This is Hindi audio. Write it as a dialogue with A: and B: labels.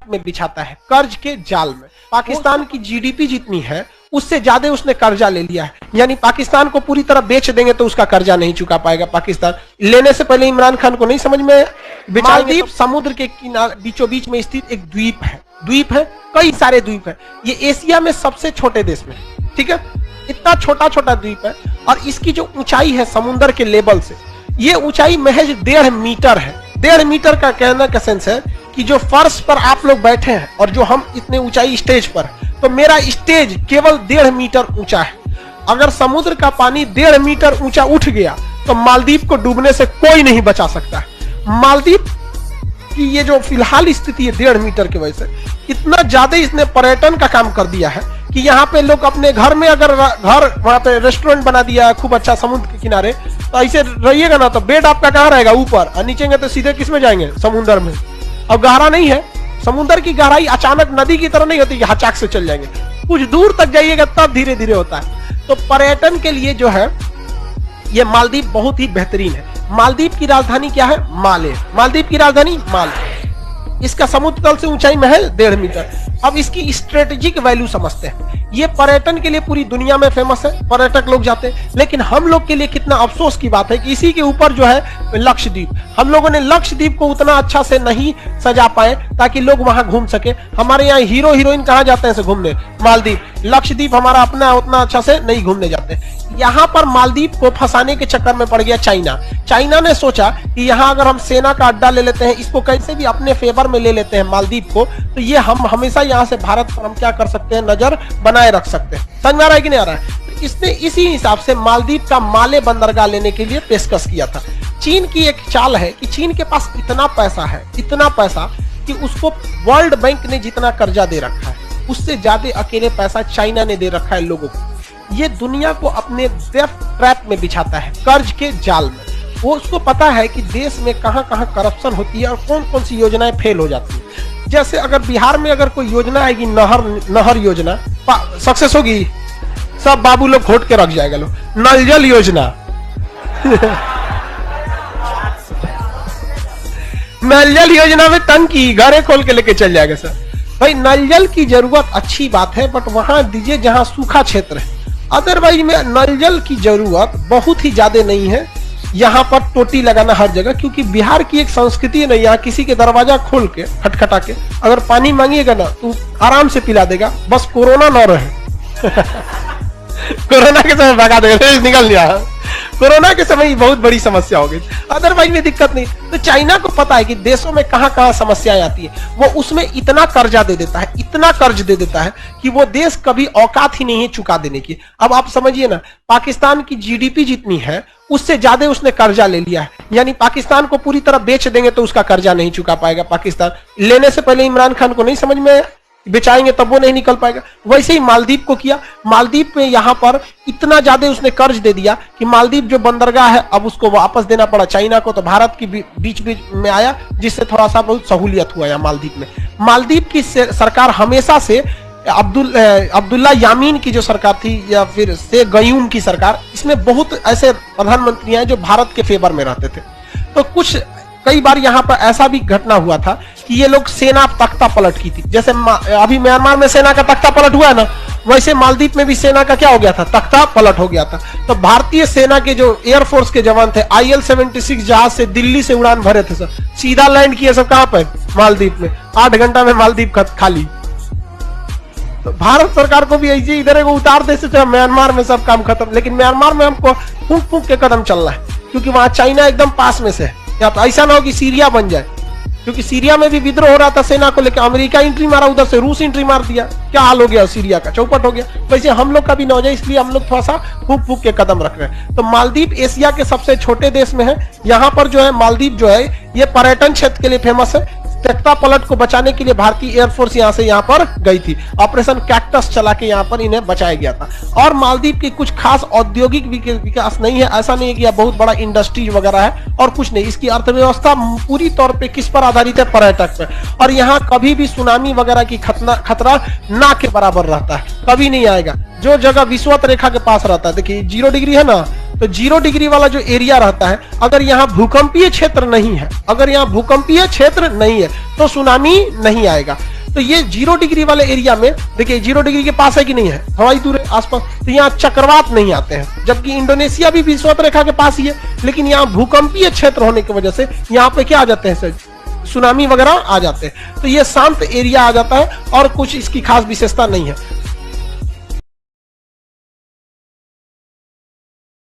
A: में बिछाता है, कर्ज के जाल में। पाकिस्तान की जीडीपी जितनी है उससे ज्यादा उसने कर्जा ले लिया है, यानी पाकिस्तान को पूरी तरह बेच देंगे तो उसका कर्जा नहीं चुका पाएगा पाकिस्तान। लेने से पहले इमरान खान को नहीं समझ में। मालदीव समुद्र के किनारे बीचों बीच में स्थित एक द्वीप है, कई सारे द्वीप है। ये एशिया में सबसे छोटे देश में, ठीक है, इतना छोटा छोटा द्वीप है। और इसकी जो ऊंचाई है समुद्र के लेवल से, ये ऊंचाई महज 1.5 मीटर है। 1.5 मीटर का कहने का सेंस है कि जो फर्श पर आप लोग बैठे हैं और जो हम इतने ऊंचाई स्टेज पर, तो मेरा स्टेज केवल 1.5 मीटर ऊंचा है। अगर समुद्र का पानी 1.5 मीटर ऊंचा उठ गया तो मालदीव को डूबने से कोई नहीं बचा सकता है। मालदीव की ये जो फिलहाल स्थिति है 1.5 मीटर की वजह से, इतना ज्यादा इसने पर्यटन का काम कर दिया है कि यहाँ पे लोग अपने घर में अगर घर वहां पे रेस्टोरेंट बना दिया है खूब अच्छा समुद्र के किनारे, तो ऐसे रहिएगा ना तो बेड आपका कहाँ रहेगा, ऊपर, और नीचे तो सीधे किस में जाएंगे, समुद्र में। और गहरा नहीं है, समुद्र की गहराई अचानक नदी की तरह नहीं होती, हचाक से चल जाएंगे, कुछ दूर तक जाइएगा तब धीरे धीरे होता है। तो पर्यटन के लिए जो है ये मालदीव बहुत ही बेहतरीन है। मालदीव की राजधानी क्या है, माले। मालदीव की राजधानी माले। इसका समुद्र तल से ऊंचाई महज 1.5 मीटर। अब इसकी स्ट्रेटेजिक वैल्यू समझते हैं। ये पर्यटन के लिए पूरी दुनिया में फेमस है, पर्यटक लोग जाते हैं, लेकिन हम लोग के लिए कितना अफसोस की बात है कि इसी के ऊपर जो है लक्षद्वीप, हम लोगों ने लक्षद्वीप को उतना अच्छा से नहीं सजा पाए ताकि लोग वहां घूम सके। हमारे यहाँ हीरो हीरोइन कहाँ जाते हैं घूमने, मालदीव। लक्षद्वीप हमारा अपना उतना अच्छा से नहीं घूमने जाते। यहाँ पर मालदीव को फंसाने के चक्कर में पड़ गया चाइना। चाइना ने सोचा कि यहाँ अगर हम सेना का अड्डा ले लेते हैं, इसको कैसे भी अपने फेवर में ले लेते हैं मालदीव को, तो ये हम हमेशा यहाँ से भारत पर हम क्या कर सकते हैं, नजर बनाए रख सकते हैं। समझ में आ रहा है कि नहीं आ रहा है? तो इसने इसी हिसाब से मालदीव का माले बंदरगाह लेने के लिए पेशकश किया था। चीन की एक चाल है कि चीन के पास इतना पैसा है, इतना पैसा कि उसको वर्ल्ड बैंक ने जितना कर्जा दे रखा है उससे ज्यादा अकेले पैसा चाइना ने दे रखा है लोगों को। ये दुनिया को अपने डेथ ट्रैप में बिछाता है, कर्ज के जाल में। वो उसको पता है कि देश में कहां कहां करप्शन होती है और कौन कौन सी योजनाएं फेल हो जाती है। जैसे अगर बिहार में अगर कोई योजना आएगी, नहर योजना सक्सेस होगी, सब बाबू लोग खोट के रख जाएगा लोग। नल जल योजना नल जल योजना में टंकी घरे खोल के लेके चल जाएगा सर। भाई नल जल की जरूरत अच्छी बात है, बट वहां दीजिए जहां सूखा क्षेत्र है। अदरवाइज में नल जल की जरूरत बहुत ही ज्यादा नहीं है। यहाँ पर टोटी लगाना हर जगह, क्योंकि बिहार की एक संस्कृति है ना, यहाँ किसी के दरवाजा खोल के खटखटा के अगर पानी मांगिएगा ना तो आराम से पिला देगा, बस कोरोना ना रहे कोरोना के समय भगा देगा, निकल गया। कोरोना के समय बहुत बड़ी समस्या हो गई, अदरवाइज में दिक्कत नहीं। तो चाइना को पता है कि देशों में कहां कहां समस्याएं आती है, वो उसमें इतना कर्जा दे देता है, इतना कर्ज दे देता है कि वो देश कभी औकात ही नहीं है चुका देने की। अब आप समझिए ना, पाकिस्तान की जीडीपी जितनी है उससे ज्यादा उसने कर्जा ले लिया है, यानी पाकिस्तान को पूरी तरह बेच देंगे तो उसका कर्जा नहीं चुका पाएगा पाकिस्तान। लेने से पहले इमरान खान को नहीं समझ में, बेचाएंगे तब वो नहीं निकल पाएगा। वैसे ही मालदीव को किया। मालदीव में यहाँ पर इतना ज्यादा उसने कर्ज दे दिया कि मालदीव जो बंदरगाह है अब उसको वापस देना पड़ा चाइना को, तो भारत की बीच में आया, जिससे थोड़ा सा बहुत सहूलियत हुआ है मालदीव में। मालदीव की सरकार हमेशा से अब्दुल्ला यामीन की जो सरकार थी, या फिर शेख गयूम की सरकार, इसमें बहुत ऐसे प्रधानमंत्री हैं जो भारत के फेवर में रहते थे। तो कई बार यहाँ पर ऐसा भी घटना हुआ था कि ये लोग सेना तख्ता पलट की थी। जैसे अभी म्यांमार में सेना का तख्ता पलट हुआ है ना, वैसे मालदीव में भी सेना का क्या हो गया था, तख्ता पलट हो गया था। तो भारतीय सेना के जो एयरफोर्स के जवान थे, IL-76 जहाज से दिल्ली से उड़ान भरे थे सर, सीधा लैंड किए सब कहां पे, मालदीव में। 8 घंटा में मालदीव खाली। तो भारत सरकार को भी ऐसे इधर को उतार दे से म्यांमार में सब काम खत्म। लेकिन म्यांमार में हमको फूंक फूंक के कदम चलना है, क्योंकि वहां चाइना एकदम पास में से है। या तो ऐसा ना हो कि सीरिया बन जाए, क्योंकि सीरिया में भी विद्रोह हो रहा था सेना को लेकर, अमेरिका एंट्री मारा, उधर से रूस एंट्री मार दिया, क्या हाल हो गया सीरिया का, चौपट हो गया। वैसे हम लोग का भी ना हो जाए, इसलिए हम लोग थोड़ा सा फूक फूक के कदम रख रहे हैं। तो मालदीव एशिया के सबसे छोटे देश में है। यहाँ पर जो है मालदीव जो है ये पर्यटन क्षेत्र के लिए फेमस है। तख्ता पलट को बचाने के लिए भारतीय एयरफोर्स यहाँ से यहाँ पर गई थी, ऑपरेशन कैक्टस चला के यहाँ पर इन्हें बचाया गया था। और मालदीव की कुछ खास औद्योगिक विकास नहीं है, ऐसा नहीं है कि बहुत बड़ा इंडस्ट्रीज वगैरह है और कुछ नहीं। इसकी अर्थव्यवस्था पूरी तौर पे किस पर आधारित है, पर्यटक पे। और यहाँ कभी भी सुनामी वगैरह की खतरा ना के बराबर रहता है, कभी नहीं आएगा। जो जगह विषुवत रेखा के पास रहता है, देखिए 0 डिग्री है ना, तो 0 डिग्री वाला जो एरिया रहता है, अगर यहाँ भूकंपीय क्षेत्र नहीं है, अगर यहाँ भूकंपीय क्षेत्र नहीं है तो सुनामी नहीं आएगा। तो ये 0 डिग्री वाले एरिया में देखिए 0 डिग्री के पास है कि नहीं है, हवाई दूर है आसपास, तो यहाँ चक्रवात नहीं आते हैं। जबकि इंडोनेशिया भी विषुवत रेखा के पास ही है, लेकिन यहाँ भूकंपीय क्षेत्र होने की वजह से यहाँ पे क्या आ जाते हैं सर, सुनामी वगैरह आ जाते हैं। तो ये शांत एरिया आ जाता है और कुछ इसकी खास विशेषता नहीं है।